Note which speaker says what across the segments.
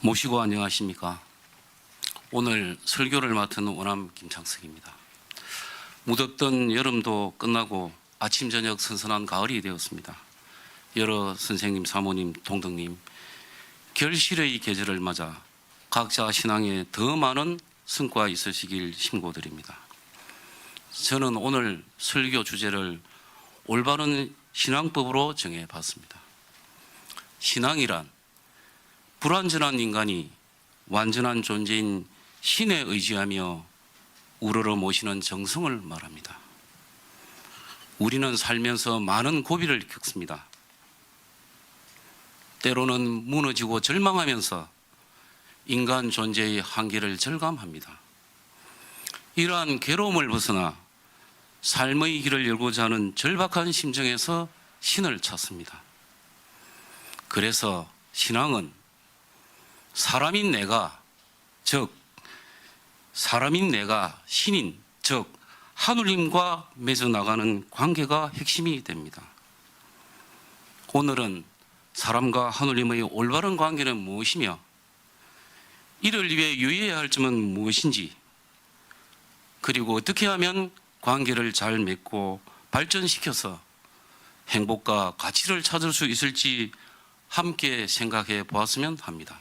Speaker 1: 모시고 안녕하십니까. 오늘 설교를 맡은 원암 김창석입니다. 무덥던 여름도 끝나고 아침 저녁 선선한 가을이 되었습니다. 여러 선생님, 사모님, 동덕님, 결실의 계절을 맞아 각자 신앙에 더 많은 성과 있으시길 신고드립니다. 저는 오늘 설교 주제를 올바른 신앙법으로 정해봤습니다. 신앙이란 불완전한 인간이 완전한 존재인 신에 의지하며 우러러 모시는 정성을 말합니다. 우리는 살면서 많은 고비를 겪습니다. 때로는 무너지고 절망하면서 인간 존재의 한계를 절감합니다. 이러한 괴로움을 벗어나 삶의 길을 열고자 하는 절박한 심정에서 신을 찾습니다. 그래서 신앙은 사람인 내가 신인 즉 하느님과 맺어 나가는 관계가 핵심이 됩니다. 오늘은 사람과 하느님의 올바른 관계는 무엇이며 이를 위해 유의해야 할 점은 무엇인지, 그리고 어떻게 하면 관계를 잘 맺고 발전시켜서 행복과 가치를 찾을 수 있을지 함께 생각해 보았으면 합니다.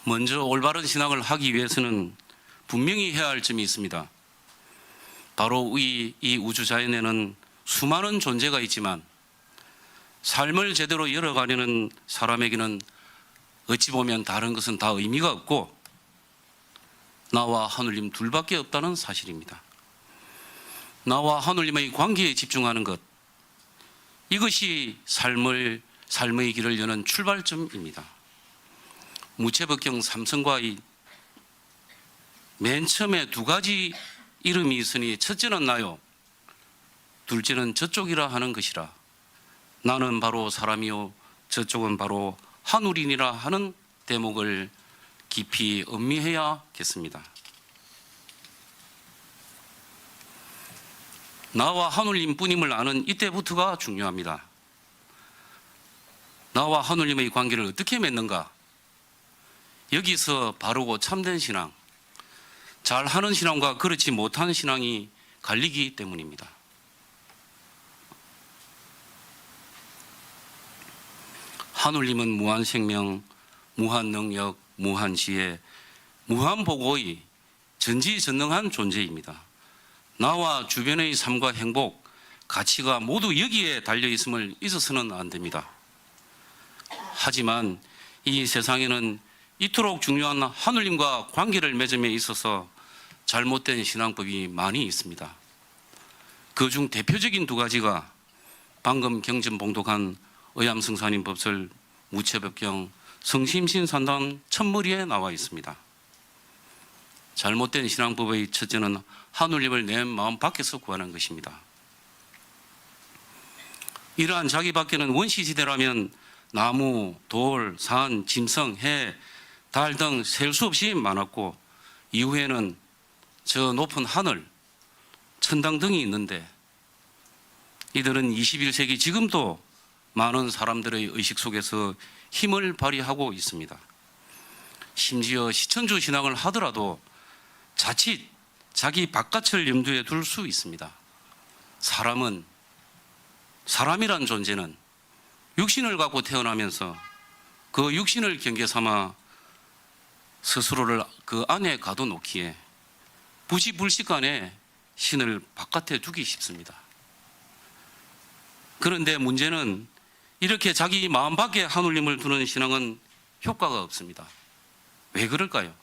Speaker 1: 먼저 올바른 신앙을 하기 위해서는 분명히 해야 할 점이 있습니다. 바로 이 우주 자연에는 수많은 존재가 있지만 삶을 제대로 열어가려는 사람에게는 어찌 보면 다른 것은 다 의미가 없고 나와 하느님 둘밖에 없다는 사실입니다. 나와 하느님의 관계에 집중하는 것, 이것이 삶의 길을 여는 출발점입니다. 무채법경 삼성과의 맨 처음에 두 가지 이름이 있으니 첫째는 나요, 둘째는 저쪽이라 하는 것이라. 나는 바로 사람이요 저쪽은 바로 하늘이니라 하는 대목을 깊이 음미해야겠습니다. 나와 하느님 뿐임을 아는 이때부터가 중요합니다. 나와 하느님의 관계를 어떻게 맺는가? 여기서 바르고 참된 신앙, 잘하는 신앙과 그렇지 못한 신앙이 갈리기 때문입니다. 하느님은 무한생명, 무한능력, 무한지혜, 무한보고의 전지전능한 존재입니다. 나와 주변의 삶과 행복, 가치가 모두 여기에 달려있음을 잊어서는 안 됩니다. 하지만 이 세상에는 이토록 중요한 하느님과 관계를 맺음에 있어서 잘못된 신앙법이 많이 있습니다. 그중 대표적인 두 가지가 방금 경전 봉독한 의암승사님 법설 무채법경 성심신산단 첫머리에 나와 있습니다. 잘못된 신앙법의 첫째는 하느님을 내 마음 밖에서 구하는 것입니다. 이러한 자기 밖에는 원시시대라면 나무, 돌, 산, 짐승, 해, 달 등 셀 수 없이 많았고 이후에는 저 높은 하늘, 천당 등이 있는데 이들은 21세기 지금도 많은 사람들의 의식 속에서 힘을 발휘하고 있습니다. 심지어 시천주 신앙을 하더라도 자칫 자기 바깥을 염두에 둘 수 있습니다. 사람이란 존재는 육신을 갖고 태어나면서 그 육신을 경계 삼아 스스로를 그 안에 가둬놓기에 부시불식간에 신을 바깥에 두기 쉽습니다. 그런데 문제는 이렇게 자기 마음 밖에 하느님을 두는 신앙은 효과가 없습니다. 왜 그럴까요?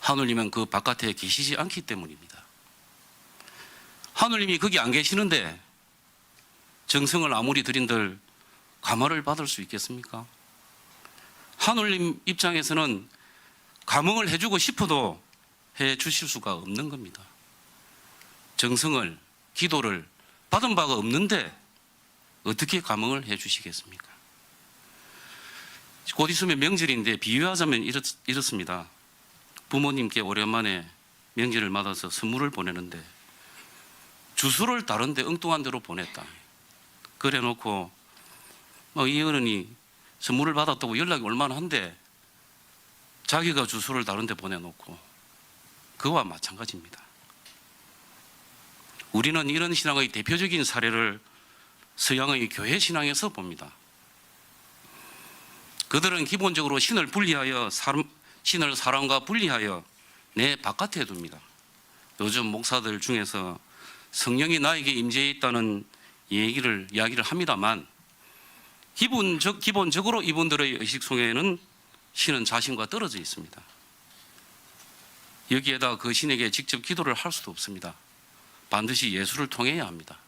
Speaker 1: 하느님은 그 바깥에 계시지 않기 때문입니다. 하느님이 거기 안 계시는데 정성을 아무리 들인들 감화를 받을 수 있겠습니까? 하느님 입장에서는 감흥을 해주고 싶어도 해 주실 수가 없는 겁니다. 정성을, 기도를 받은 바가 없는데 어떻게 감흥을 해 주시겠습니까? 곧 있으면 명절인데 비유하자면 이렇습니다. 부모님께 오랜만에 명절을 맞아서 선물을 보내는데 주소를 다른데 엉뚱한 데로 보냈다. 그래 놓고 이 어른이 선물을 받았다고 연락이 얼마나 한데 자기가 주소를 다른 데 보내놓고 그와 마찬가지입니다. 우리는 이런 신앙의 대표적인 사례를 서양의 교회 신앙에서 봅니다. 그들은 기본적으로 신을 사람과 분리하여 내 바깥에 둡니다. 요즘 목사들 중에서 성령이 나에게 임재해 있다는 이야기를 합니다만 기본적으로 이분들의 의식 속에는 신은 자신과 떨어져 있습니다. 여기에다 그 신에게 직접 기도를 할 수도 없습니다. 반드시 예수를 통해야 합니다.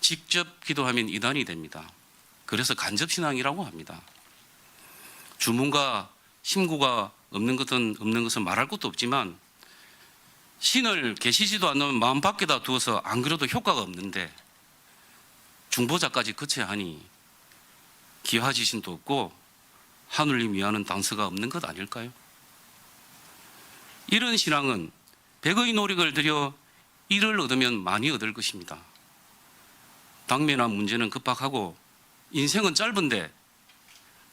Speaker 1: 직접 기도하면 이단이 됩니다. 그래서 간접신앙이라고 합니다. 주문과 심구가 없는 것은 말할 것도 없지만 신을 계시지도 않는 마음 밖에다 두어서 안 그래도 효과가 없는데 중보자까지 거쳐야 하니 기화지신도 없고 하늘님 위하는 단서가 없는 것 아닐까요? 이런 신앙은 백의 노력을 들여 이를 얻으면 많이 얻을 것입니다. 당면한 문제는 급박하고 인생은 짧은데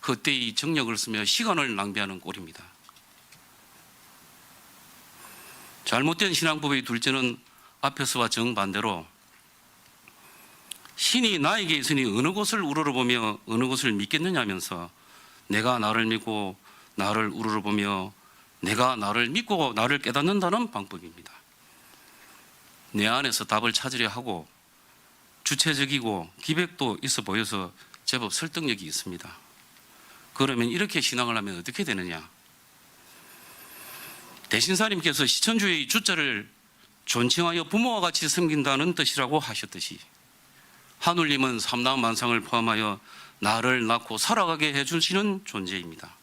Speaker 1: 헛되이 정력을 쓰며 시간을 낭비하는 꼴입니다. 잘못된 신앙법의 둘째는 앞에서와 정반대로 신이 나에게 있으니 어느 곳을 우러러보며 어느 곳을 믿겠느냐 하면서 내가 나를 믿고 나를 우러러보며 내가 나를 믿고 나를 깨닫는다는 방법입니다. 내 안에서 답을 찾으려 하고 주체적이고 기백도 있어 보여서 제법 설득력이 있습니다. 그러면 이렇게 신앙을 하면 어떻게 되느냐? 대신사님께서 시천주의 주자를 존칭하여 부모와 같이 섬긴다는 뜻이라고 하셨듯이 하늘님은 삼라운 만상을 포함하여 나를 낳고 살아가게 해주시는 존재입니다.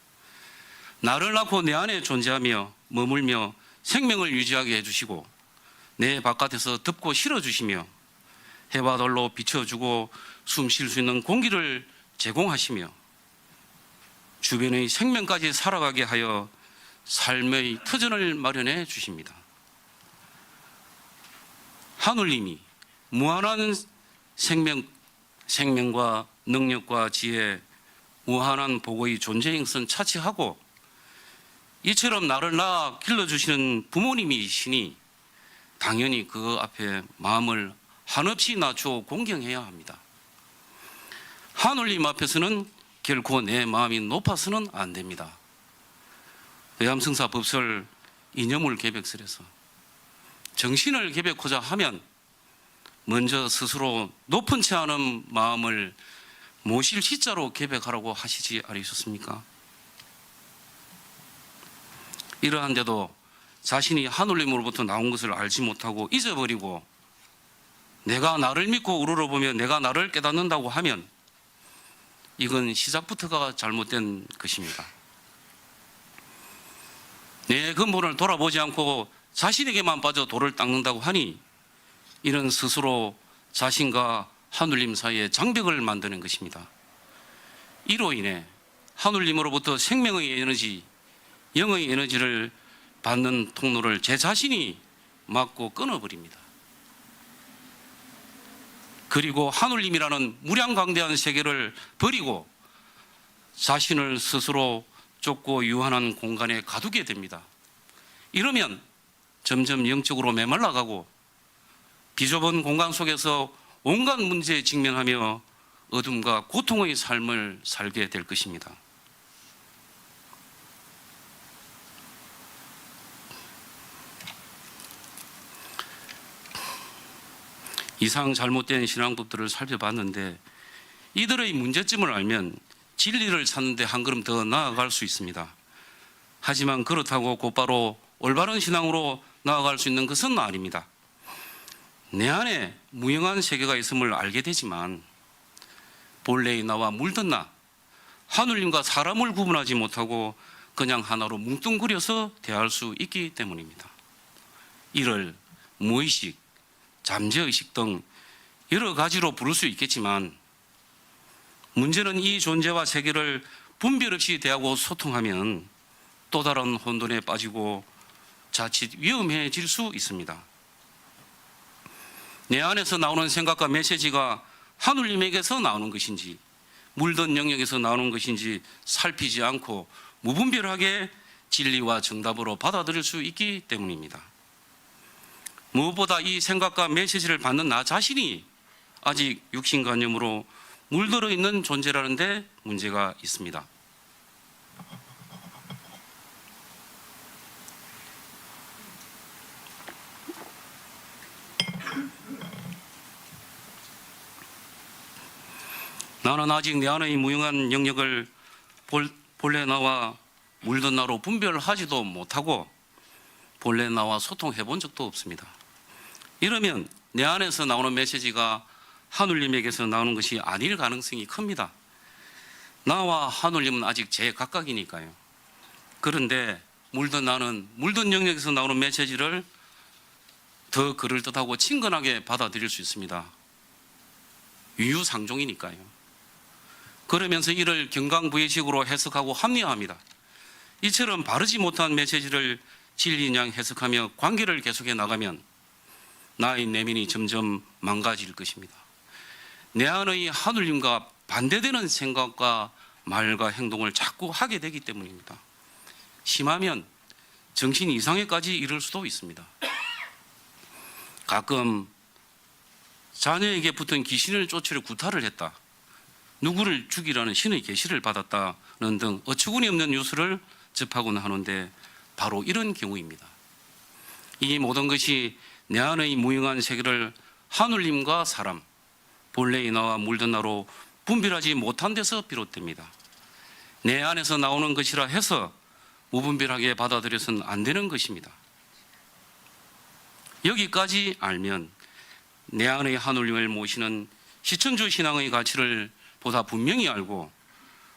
Speaker 1: 나를 낳고 내 안에 존재하며 머물며 생명을 유지하게 해주시고 내 바깥에서 덮고 실어주시며 해와 달로 비춰주고 숨 쉴 수 있는 공기를 제공하시며 주변의 생명까지 살아가게 하여 삶의 터전을 마련해 주십니다. 하늘님이 무한한 생명과 능력과 지혜, 무한한 복의 존재 행선 차치하고 이처럼 나를 낳아 길러주시는 부모님이시니 당연히 그 앞에 마음을 한없이 낮추어 공경해야 합니다. 하늘님 앞에서는 결코 내 마음이 높아서는 안 됩니다. 외암성사 법설 이념을 개벽설에서 정신을 개벽하자 하면 먼저 스스로 높은 채 하는 마음을 모실 시자로 개벽하라고 하시지 않으셨습니까? 이러한데도 자신이 하늘님으로부터 나온 것을 알지 못하고 잊어버리고 내가 나를 믿고 우러러보며 내가 나를 깨닫는다고 하면 이건 시작부터가 잘못된 것입니다. 내 근본을 돌아보지 않고 자신에게만 빠져 돌을 닦는다고 하니 이는 스스로 자신과 하늘님 사이에 장벽을 만드는 것입니다. 이로 인해 하늘님으로부터 생명의 에너지, 영의 에너지를 받는 통로를 제 자신이 막고 끊어버립니다. 그리고 하늘님이라는 무량강대한 세계를 버리고 자신을 스스로 좁고 유한한 공간에 가두게 됩니다. 이러면 점점 영적으로 메말라가고 비좁은 공간 속에서 온갖 문제에 직면하며 어둠과 고통의 삶을 살게 될 것입니다. 이상 잘못된 신앙법들을 살펴봤는데 이들의 문제점을 알면 진리를 찾는 데 한 걸음 더 나아갈 수 있습니다. 하지만 그렇다고 곧바로 올바른 신앙으로 나아갈 수 있는 것은 아닙니다. 내 안에 무형한 세계가 있음을 알게 되지만 본래의 나와 물든 나, 하늘님과 사람을 구분하지 못하고 그냥 하나로 뭉뚱그려서 대할 수 있기 때문입니다. 이를 무의식, 잠재의식 등 여러 가지로 부를 수 있겠지만 문제는 이 존재와 세계를 분별 없이 대하고 소통하면 또 다른 혼돈에 빠지고 자칫 위험해질 수 있습니다. 내 안에서 나오는 생각과 메시지가 하늘님에게서 나오는 것인지 물든 영역에서 나오는 것인지 살피지 않고 무분별하게 진리와 정답으로 받아들일 수 있기 때문입니다. 무엇보다 이 생각과 메시지를 받는 나 자신이 아직 육신관념으로 물들어 있는 존재라는 데 문제가 있습니다. 나는 아직 내 안의 무용한 영역을 본래 나와 물든 나로 분별하지도 못하고 본래 나와 소통해 본 적도 없습니다. 이러면 내 안에서 나오는 메시지가 하늘님에게서 나오는 것이 아닐 가능성이 큽니다. 나와 하늘님은 아직 제각각이니까요. 그런데 물든 나는 물든 영역에서 나오는 메시지를 더 그럴듯하고 친근하게 받아들일 수 있습니다. 유유상종이니까요. 그러면서 이를 경강부회식으로 해석하고 합리화합니다. 이처럼 바르지 못한 메시지를 진리인 양 해석하며 관계를 계속해 나가면 나의 내면이 점점 망가질 것입니다. 내 안의 하늘님과 반대되는 생각과 말과 행동을 자꾸 하게 되기 때문입니다. 심하면 정신 이상에까지 이를 수도 있습니다. 가끔 자녀에게 붙은 귀신을 쫓으려 구타를 했다, 누구를 죽이라는 신의 계시를 받았다는 등 어처구니 없는 뉴스를 접하곤 하는데 바로 이런 경우입니다. 이 모든 것이 내 안의 무용한 세계를 하늘님과 사람, 본래의 나와 물든 나로 분별하지 못한 데서 비롯됩니다. 내 안에서 나오는 것이라 해서 무분별하게 받아들여서는 안 되는 것입니다. 여기까지 알면 내 안의 하늘님을 모시는 시천주 신앙의 가치를 보다 분명히 알고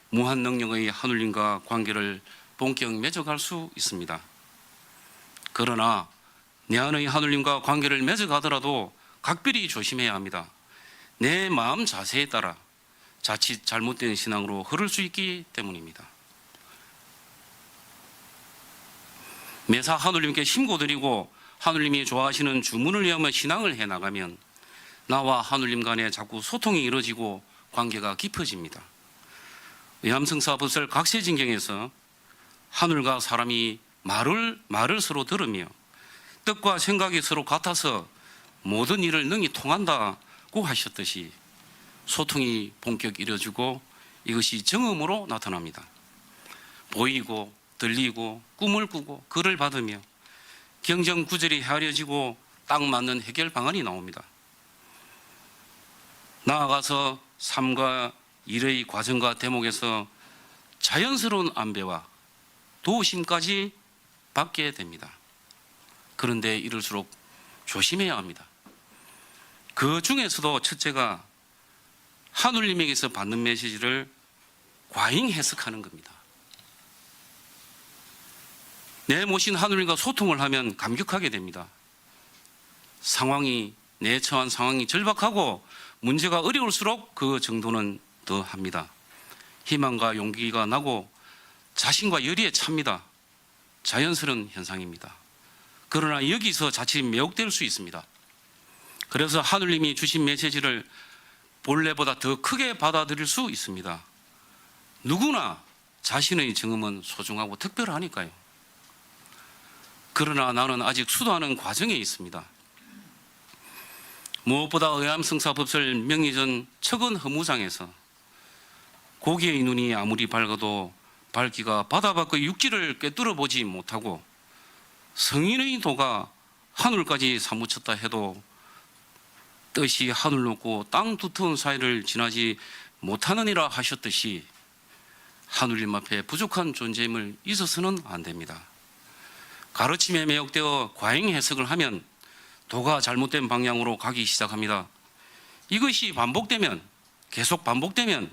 Speaker 1: 무한 능력의 하늘님과 관계를 본격 맺어갈 수 있습니다. 그러나 내 안의 하늘님과 관계를 맺어가더라도 각별히 조심해야 합니다. 내 마음 자세에 따라 자칫 잘못된 신앙으로 흐를 수 있기 때문입니다. 매사 하늘님께 심고드리고 하늘님이 좋아하시는 주문을 위하며 신앙을 해나가면 나와 하늘님 간에 자꾸 소통이 이루어지고 관계가 깊어집니다. 의암승사법설 각세진경에서 하늘과 사람이 말을 서로 들으며 뜻과 생각이 서로 같아서 모든 일을 능히 통한다고 하셨듯이 소통이 본격 이루어지고 이것이 정음으로 나타납니다. 보이고 들리고 꿈을 꾸고 글을 받으며 경정구절이 헤아려지고 딱 맞는 해결 방안이 나옵니다. 나아가서 삶과 일의 과정과 대목에서 자연스러운 안배와 도우심까지 받게 됩니다. 그런데 이럴수록 조심해야 합니다. 그 중에서도 첫째가 하늘님에게서 받는 메시지를 과잉 해석하는 겁니다. 내 모신 하늘님과 소통을 하면 감격하게 됩니다. 내 처한 상황이 절박하고 문제가 어려울수록 그 정도는 더 합니다. 희망과 용기가 나고 자신과 열의에 찹니다. 자연스러운 현상입니다. 그러나 여기서 자칫 매혹될 수 있습니다. 그래서 하늘님이 주신 메시지를 본래보다 더 크게 받아들일 수 있습니다. 누구나 자신의 정음은 소중하고 특별하니까요. 그러나 나는 아직 수도하는 과정에 있습니다. 무엇보다 의암승사법설 명의전 척은 허무장에서 고기의 눈이 아무리 밝아도 밝기가 바다 밖의 육지를 꿰뚫어 보지 못하고 성인의 도가 하늘까지 사무쳤다 해도 뜻이 하늘 높고 땅 두터운 사이를 지나지 못하느니라 하셨듯이 하늘님 앞에 부족한 존재임을 잊어서는 안 됩니다. 가르침에 매혹되어 과잉 해석을 하면 도가 잘못된 방향으로 가기 시작합니다. 이것이 계속 반복되면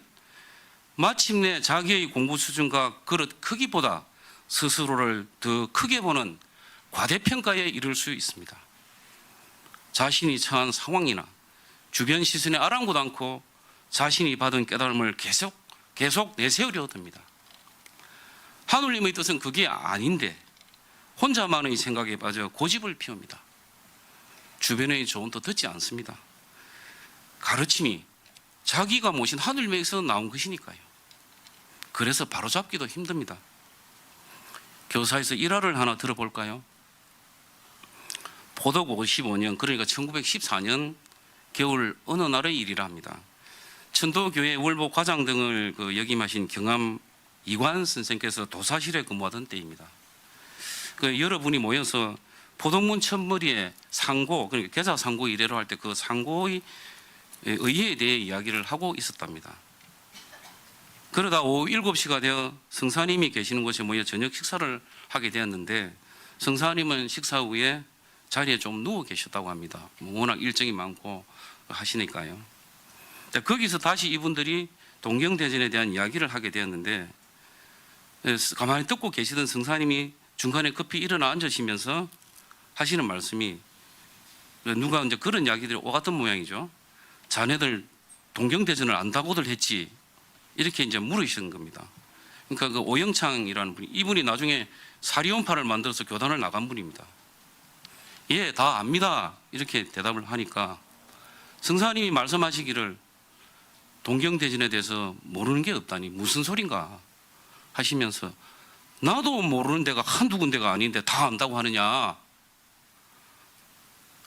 Speaker 1: 마침내 자기의 공부 수준과 그릇 크기보다 스스로를 더 크게 보는 과대평가에 이를 수 있습니다. 자신이 처한 상황이나 주변 시선에 아랑곳 않고 자신이 받은 깨달음을 계속 내세우려 듭니다. 하늘님의 뜻은 그게 아닌데 혼자만의 생각에 빠져 고집을 피웁니다. 주변의 조언도 듣지 않습니다. 가르침이 자기가 모신 하늘님에게서 나온 것이니까요. 그래서 바로잡기도 힘듭니다. 교사에서 일화를 하나 들어볼까요? 포독 55년, 그러니까 1914년 겨울 어느 날의 일이라 합니다. 천도교회 월보 과장 등을 역임하신 경암 이관 선생께서 도사실에 근무하던 때입니다. 여러분이 모여서 포독문 첫머리에 상고, 그러니까 계사 상고 이래로 할 때 그 상고의 의의에 대해 이야기를 하고 있었답니다. 그러다 오후 7시가 되어 성사님이 계시는 곳에 모여 저녁 식사를 하게 되었는데, 성사님은 식사 후에 자리에 좀 누워 계셨다고 합니다. 워낙 일정이 많고 하시니까요. 거기서 다시 이분들이 동경대전에 대한 이야기를 하게 되었는데, 가만히 듣고 계시던 성사님이 중간에 급히 일어나 앉으시면서 하시는 말씀이, 누가 이제 그런 이야기들이 오갔던 모양이죠. 자네들 동경대전을 안다고들 했지? 이렇게 이제 물으시는 겁니다. 그러니까 그 오영창이라는 분이, 이분이 나중에 사리온파를 만들어서 교단을 나간 분입니다. 예, 다 압니다. 이렇게 대답을 하니까 성사님이 말씀하시기를 동경대전에 대해서 모르는 게 없다니 무슨 소린가 하시면서, 나도 모르는 데가 한두 군데가 아닌데 다 안다고 하느냐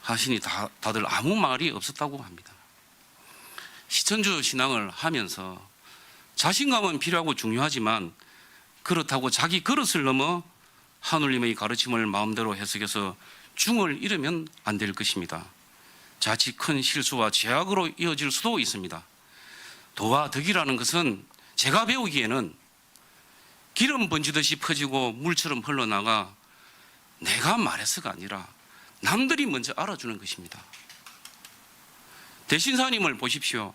Speaker 1: 하시니 다들 아무 말이 없었다고 합니다. 시천주 신앙을 하면서 자신감은 필요하고 중요하지만, 그렇다고 자기 그릇을 넘어 하느님의 가르침을 마음대로 해석해서 중을 잃으면 안 될 것입니다. 자칫 큰 실수와 죄악으로 이어질 수도 있습니다. 도와 덕이라는 것은 제가 배우기에는 기름 번지듯이 퍼지고 물처럼 흘러나가 내가 말해서가 아니라 남들이 먼저 알아주는 것입니다. 대신사님을 보십시오.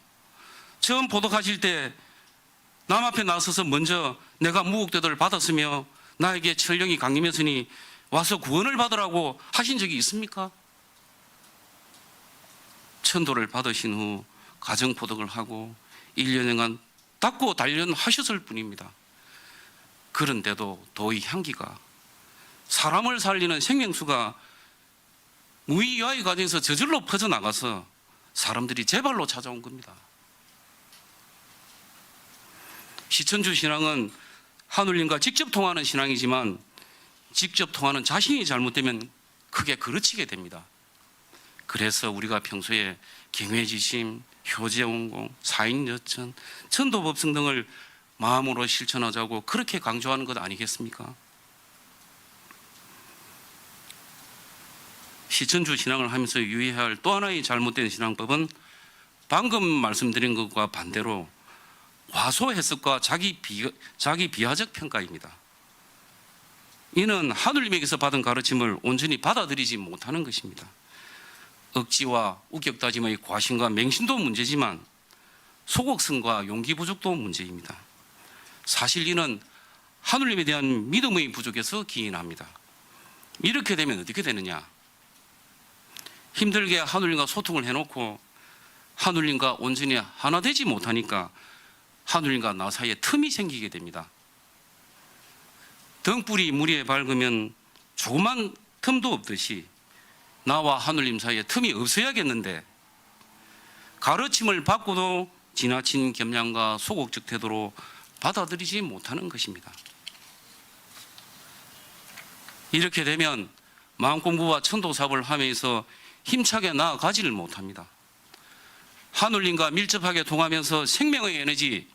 Speaker 1: 처음 포독하실 때 남 앞에 나서서 먼저 내가 무국대도를 받았으며 나에게 천령이 강림했으니 와서 구원을 받으라고 하신 적이 있습니까? 천도를 받으신 후 가정포독을 하고 1년여간 닦고 단련하셨을 뿐입니다. 그런데도 도의 향기가, 사람을 살리는 생명수가 무의야의 과정에서 저절로 퍼져나가서 사람들이 제발로 찾아온 겁니다. 시천주 신앙은 하느님과 직접 통하는 신앙이지만, 직접 통하는 자신이 잘못되면 크게 그르치게 됩니다. 그래서 우리가 평소에 경외지심, 효제원공, 사인여천, 천도법성 등을 마음으로 실천하자고 그렇게 강조하는 것 아니겠습니까? 시천주 신앙을 하면서 유의해야 할 또 하나의 잘못된 신앙법은 방금 말씀드린 것과 반대로 과소 해석과 자기 비하적 평가입니다. 이는 하느님에게서 받은 가르침을 온전히 받아들이지 못하는 것입니다. 억지와 우격다짐의 과신과 맹신도 문제지만 소극성과 용기 부족도 문제입니다. 사실 이는 하느님에 대한 믿음의 부족에서 기인합니다. 이렇게 되면 어떻게 되느냐? 힘들게 하느님과 소통을 해놓고 하느님과 온전히 하나 되지 못하니까 하느님과 나 사이에 틈이 생기게 됩니다. 등불이 무리에 밝으면 조그만 틈도 없듯이 나와 하느님 사이에 틈이 없어야겠는데, 가르침을 받고도 지나친 겸양과 소극적 태도로 받아들이지 못하는 것입니다. 이렇게 되면 마음공부와 천도사업을 하면서 힘차게 나아가지를 못합니다. 하느님과 밀접하게 통하면서 생명의 에너지,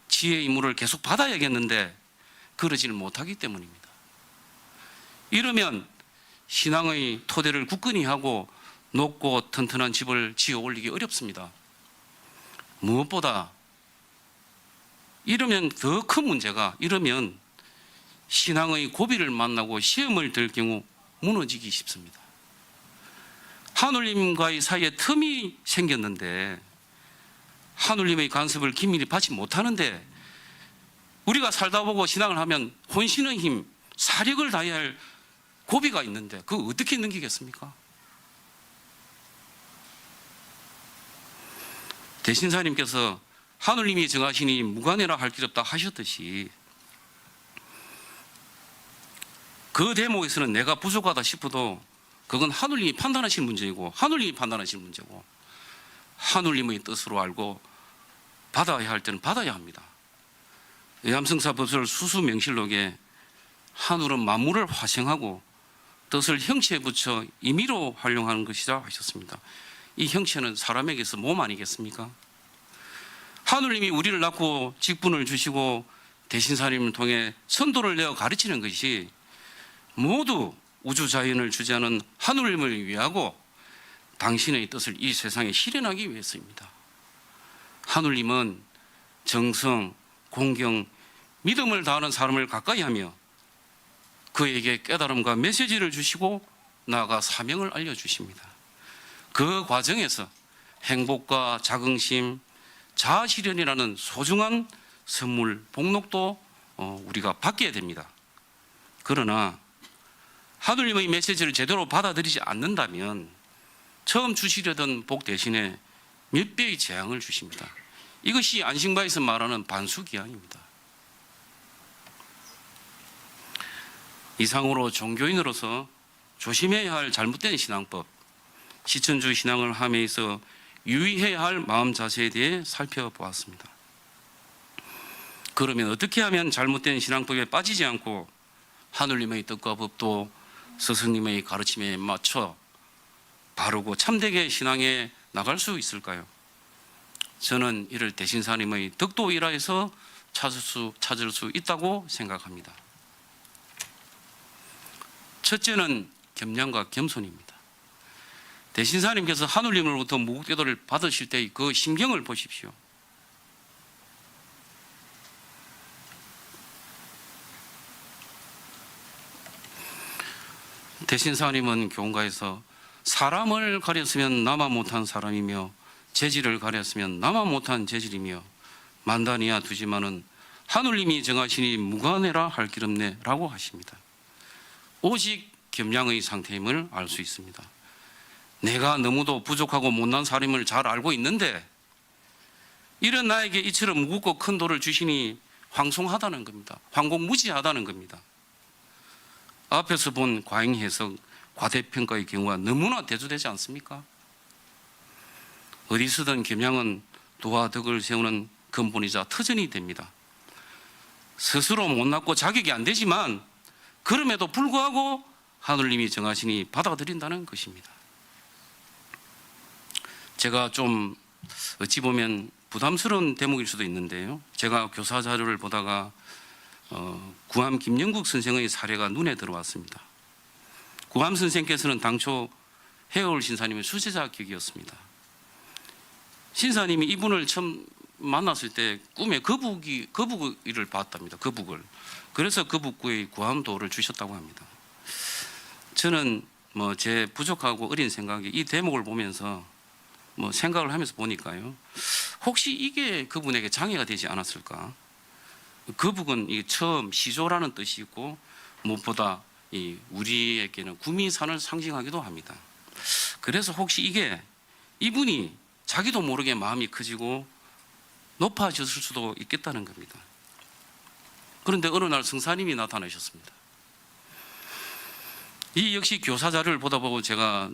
Speaker 1: 지혜의 물을 계속 받아야겠는데 그러지를 못하기 때문입니다. 이러면 신앙의 토대를 굳건히 하고 높고 튼튼한 집을 지어 올리기 어렵습니다. 무엇보다 이러면 더 큰 문제가, 이러면 신앙의 고비를 만나고 시험을 들 경우 무너지기 쉽습니다. 하느님과의 사이에 틈이 생겼는데 하느님의 간섭을 긴밀히 받지 못하는데, 우리가 살다 보고 신앙을 하면 혼신의 힘, 사력을 다해야 할 고비가 있는데 그거 어떻게 넘기겠습니까? 대신사님께서 하느님이 정하시니 무관해라 할 길 없다 하셨듯이, 그 대목에서는 내가 부족하다 싶어도 그건 하느님이 판단하실 문제이고, 하느님이 판단하실 문제고, 하느님의 뜻으로 알고 받아야 할 때는 받아야 합니다. 의암승사법설 수수명실록에 하늘은 만물을 화생하고 뜻을 형체에 붙여 임의로 활용하는 것이다 하셨습니다. 이 형체는 사람에게서 몸 아니겠습니까? 하느님이 우리를 낳고 직분을 주시고 대신사님을 통해 선도를 내어 가르치는 것이 모두 우주 자연을 주재하는 하느님을 위하고 당신의 뜻을 이 세상에 실현하기 위해서입니다. 하느님은 정성, 공경, 믿음을 다하는 사람을 가까이 하며 그에게 깨달음과 메시지를 주시고 나아가 사명을 알려주십니다. 그 과정에서 행복과 자긍심, 자아실현이라는 소중한 선물, 복록도 우리가 받게 됩니다. 그러나 하느님의 메시지를 제대로 받아들이지 않는다면 처음 주시려던 복 대신에 몇 배의 재앙을 주십니다. 이것이 안식마에서 말하는 반수기한입니다. 이상으로 종교인으로서 조심해야 할 잘못된 신앙법, 시천주 신앙을 함에 있어 유의해야 할 마음 자세에 대해 살펴보았습니다. 그러면 어떻게 하면 잘못된 신앙법에 빠지지 않고 하느님의 뜻과 법도 스승님의 가르침에 맞춰 바르고 참되게 신앙에 나갈 수 있을까요? 저는 이를 대신사님의 덕도 일화에서 찾을 수 있다고 생각합니다. 첫째는 겸양과 겸손입니다. 대신사님께서 하느님으로부터 무국대도를 받으실 때의 그 심경을 보십시오. 대신사님은 교훈가에서 사람을 가렸으면 나만 못한 사람이며 재질을 가렸으면 나만 못한 재질이며 만단이야 두지만은 하느님이 정하시니 무관해라 할 길 없네 라고 하십니다. 오직 겸양의 상태임을 알 수 있습니다. 내가 너무도 부족하고 못난 사람임을 잘 알고 있는데 이런 나에게 이처럼 무겁고 큰 돌을 주시니 황송하다는 겁니다. 황공무지하다는 겁니다. 앞에서 본 과잉해석, 과대평가의 경우가 너무나 대두되지 않습니까? 어디서든 겸양은 도와 덕을 세우는 근본이자 터전이 됩니다. 스스로 못났고 자격이 안 되지만 그럼에도 불구하고 하느님이 정하시니 받아들인다는 것입니다. 제가 좀 어찌 보면 부담스러운 대목일 수도 있는데요. 제가 교사 자료를 보다가 구암 김영국 선생의 사례가 눈에 들어왔습니다. 구암 선생께서는 당초 해올 신사님의 수제자격이었습니다. 신사님이 이분을 처음 만났을 때 꿈에 거북이를 봤답니다. 거북을. 그래서 거북구의 구암도를 주셨다고 합니다. 저는 제 부족하고 어린 생각이 이 대목을 보면서 생각을 하면서 보니까요. 혹시 이게 그분에게 장애가 되지 않았을까? 거북은 처음 시조라는 뜻이 있고 무엇보다 우리에게는 구미산을 상징하기도 합니다. 그래서 혹시 이분이 자기도 모르게 마음이 커지고 높아졌을 수도 있겠다는 겁니다. 그런데 어느 날 성사님이 나타나셨습니다. 이 역시 교사 자료를 보다 보고 제가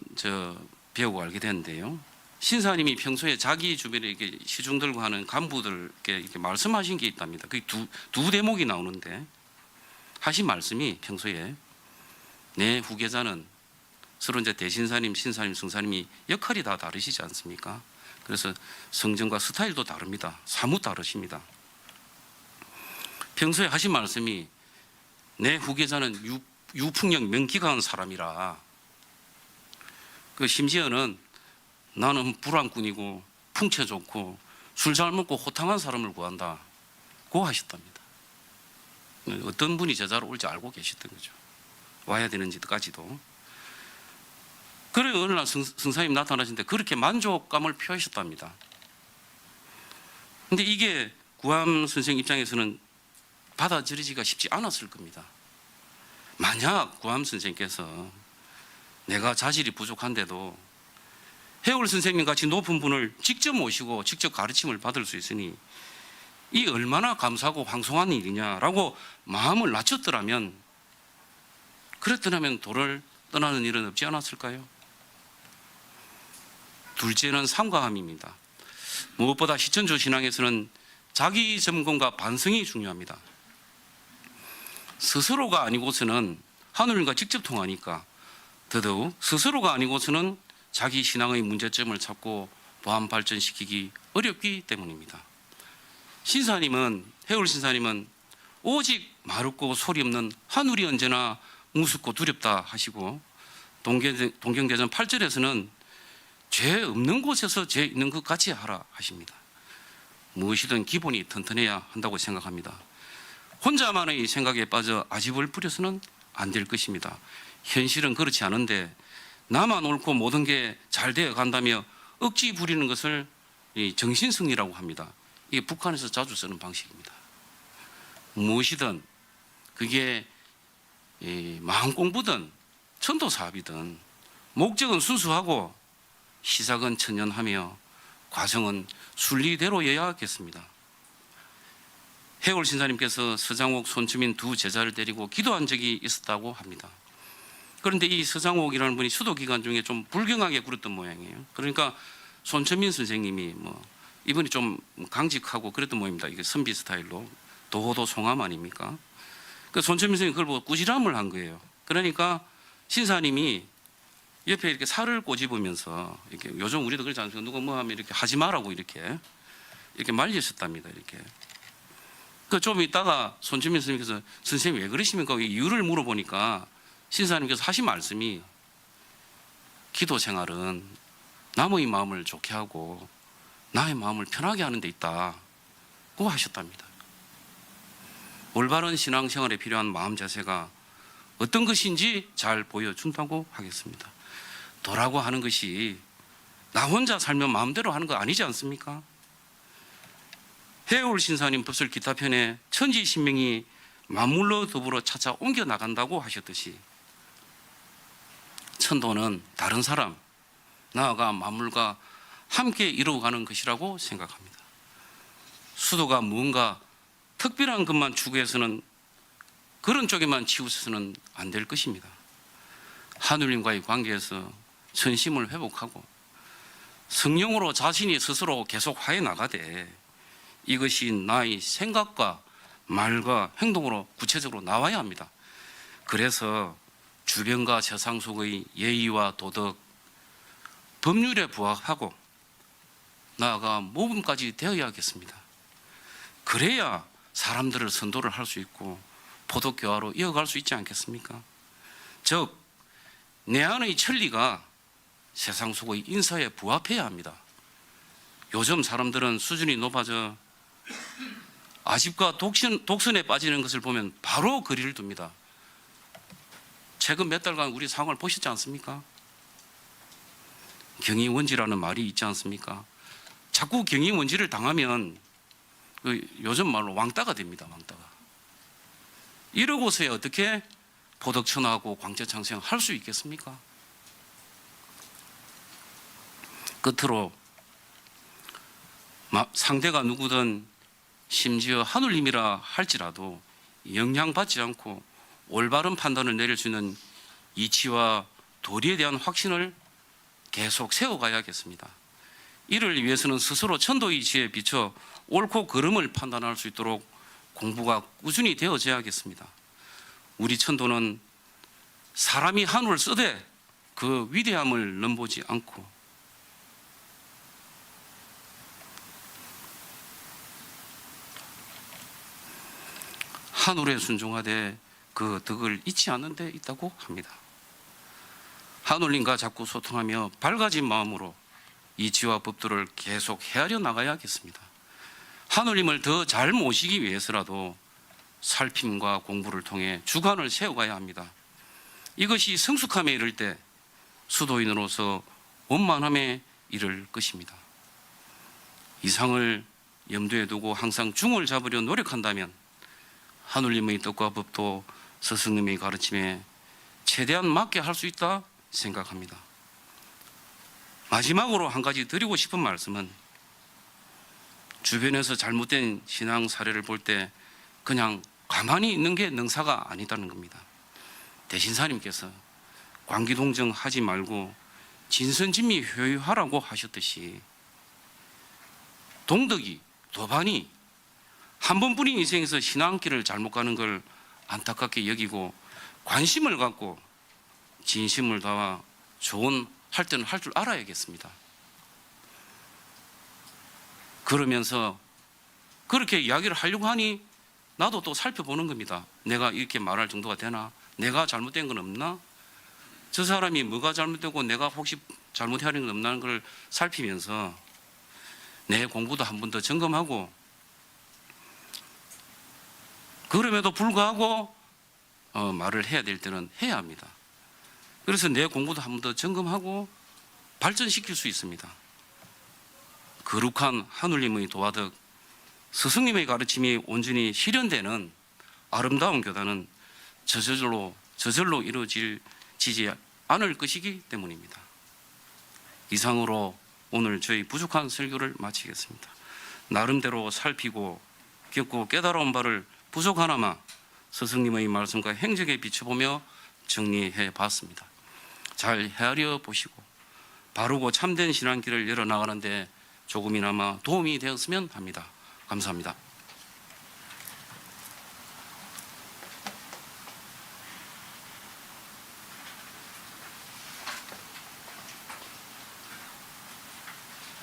Speaker 1: 배우고 알게 됐는데요. 신사님이 평소에 자기 주변에 이렇게 시중들고 하는 간부들께 이렇게 말씀하신 게 있답니다. 그 두 대목이 나오는데 하신 말씀이 평소에 내 후계자는 서로 이제 대신사님, 신사님, 성사님이 역할이 다 다르시지 않습니까? 그래서 성정과 스타일도 다릅니다. 사뭇 다르십니다. 평소에 하신 말씀이 내 후계자는 유풍력 명기강한 사람이라 심지어는 나는 불안꾼이고 풍채 좋고 술 잘 먹고 호탕한 사람을 구한다고 하셨답니다. 어떤 분이 제자로 올지 알고 계셨던 거죠. 와야 되는지까지도. 그래 어느 날 성사님 나타나신데 그렇게 만족감을 표하셨답니다. 근데 이게 구암 선생 입장에서는 받아들이기가 쉽지 않았을 겁니다. 만약 구암 선생께서 내가 자질이 부족한데도 해올 선생님 같이 높은 분을 직접 모시고 직접 가르침을 받을 수 있으니 이 얼마나 감사하고 황송한 일이냐라고 마음을 낮췄더라면 그랬더라면 도를 떠나는 일은 없지 않았을까요? 둘째는 삼가함입니다. 무엇보다 시천주 신앙에서는 자기 점검과 반성이 중요합니다. 스스로가 아니고서는 하느님과 직접 통하니까 더더욱 스스로가 아니고서는 자기 신앙의 문제점을 찾고 보완 발전시키기 어렵기 때문입니다. 해울 신사님은 오직 마렵고 소리 없는 하늘이 언제나 무섭고 두렵다 하시고, 동경대전 8절에서는 죄 없는 곳에서 죄 있는 것 같이 하라 하십니다. 무엇이든 기본이 튼튼해야 한다고 생각합니다. 혼자만의 생각에 빠져 아집을 부려서는 안 될 것입니다. 현실은 그렇지 않은데 나만 옳고 모든 게 잘 되어 간다며 억지 부리는 것을 정신승리라고 합니다. 이게 북한에서 자주 쓰는 방식입니다. 무엇이든 그게 마음 공부든 천도 사업이든 목적은 순수하고 시작은 천연하며 과정은 순리대로여야겠습니다. 해올 신사님께서 서장옥, 손주민 두 제자를 데리고 기도한 적이 있었다고 합니다. 그런데 이 서장옥이라는 분이 수도 기간 중에 좀 불경하게 굴었던 모양이에요. 그러니까 손천민 선생님이 이분이 좀 강직하고 그랬던 모양입니다. 이게 선비 스타일로 도호도 송함 아닙니까? 그 손천민 선생님이 그걸 보고 꾸지람을 한 거예요. 그러니까 신사님이 옆에 이렇게 살을 꼬집으면서 이렇게, 요즘 우리도 그렇지 않습니까? 누가 뭐 하면 이렇게 하지 말라고 이렇게 말리셨답니다. 이렇게. 그 좀 있다가 손주민 선생님께서 선생님 왜 그러십니까? 이유를 물어보니까 신사님께서 하신 말씀이 기도 생활은 남의 마음을 좋게 하고 나의 마음을 편하게 하는 데 있다고 하셨답니다. 올바른 신앙생활에 필요한 마음 자세가 어떤 것인지 잘 보여준다고 하겠습니다. 도라고 하는 것이 나 혼자 살면 마음대로 하는 거 아니지 않습니까? 해올 신사님 법설 기타편에 천지신명이 만물로 더불어 차차 옮겨 나간다고 하셨듯이 천도는 다른 사람, 나아가 만물과 함께 이루어가는 것이라고 생각합니다. 수도가 무언가 특별한 것만 추구해서는, 그런 쪽에만 치우쳐서는 안 될 것입니다. 하느님과의 관계에서 전심을 회복하고 성령으로 자신이 스스로 계속 화해 나가되 이것이 나의 생각과 말과 행동으로 구체적으로 나와야 합니다. 그래서 주변과 세상 속의 예의와 도덕, 법률에 부합하고 나아가 모범까지 되어야겠습니다. 그래야 사람들을 선도를 할 수 있고 포도교화로 이어갈 수 있지 않겠습니까? 즉, 내 안의 천리가 세상 속의 인사에 부합해야 합니다. 요즘 사람들은 수준이 높아져 아집과 독선에 빠지는 것을 보면 바로 거리를 둡니다. 최근 몇 달간 우리 상황을 보셨지 않습니까? 경이원지라는 말이 있지 않습니까? 자꾸 경이원지를 당하면 요즘 말로 왕따가 됩니다. 왕따가. 이러고서야 어떻게 포덕천하고 광채창생 할 수 있겠습니까? 끝으로 상대가 누구든 심지어 하느님이라 할지라도 영향받지 않고 올바른 판단을 내릴 수 있는 이치와 도리에 대한 확신을 계속 세워가야겠습니다. 이를 위해서는 스스로 천도의 지혜에 비춰 옳고 그름을 판단할 수 있도록 공부가 꾸준히 되어져야겠습니다. 우리 천도는 사람이 한우를 쓰되 그 위대함을 넘보지 않고 한울에 순종하되 그 덕을 잊지 않는 데 있다고 합니다. 한울님과 자꾸 소통하며 밝아진 마음으로 이치와 법도를 계속 헤아려 나가야겠습니다. 한울님을 더 잘 모시기 위해서라도 살핌과 공부를 통해 주관을 세워가야 합니다. 이것이 성숙함에 이를 때 수도인으로서 원만함에 이를 것입니다. 이상을 염두에 두고 항상 중을 잡으려 노력한다면 하느님의 뜻과 법도 스승님의 가르침에 최대한 맞게 할 수 있다 생각합니다. 마지막으로 한 가지 드리고 싶은 말씀은 주변에서 잘못된 신앙 사례를 볼 때 그냥 가만히 있는 게 능사가 아니다는 겁니다. 대신사님께서 광기동정 하지 말고 진선진미 효유하라고 하셨듯이 동덕이, 도반이 한 번뿐인 인생에서 신앙길을 잘못 가는 걸 안타깝게 여기고 관심을 갖고 진심을 다와 좋은 할 때는 할 줄 알아야겠습니다. 그러면서 그렇게 이야기를 하려고 하니 나도 또 살펴보는 겁니다. 내가 이렇게 말할 정도가 되나? 내가 잘못된 건 없나? 저 사람이 뭐가 잘못되고 내가 혹시 잘못하는 건 없나는 걸 살피면서 내 공부도 한 번 더 점검하고, 그럼에도 불구하고 말을 해야 될 때는 해야 합니다. 그래서 내 공부도 한 번 더 점검하고 발전시킬 수 있습니다. 거룩한 하느님의 도화덕, 스승님의 가르침이 온전히 실현되는 아름다운 교단은 저절로 이루어지지 않을 것이기 때문입니다. 이상으로 오늘 저희 부족한 설교를 마치겠습니다. 나름대로 살피고 겪고 깨달아온 바를 부족하나마 스승님의 말씀과 행적에 비춰보며 정리해 봤습니다. 잘 헤아려 보시고 바르고 참된 신앙길을 열어나가는데 조금이나마 도움이 되었으면 합니다. 감사합니다.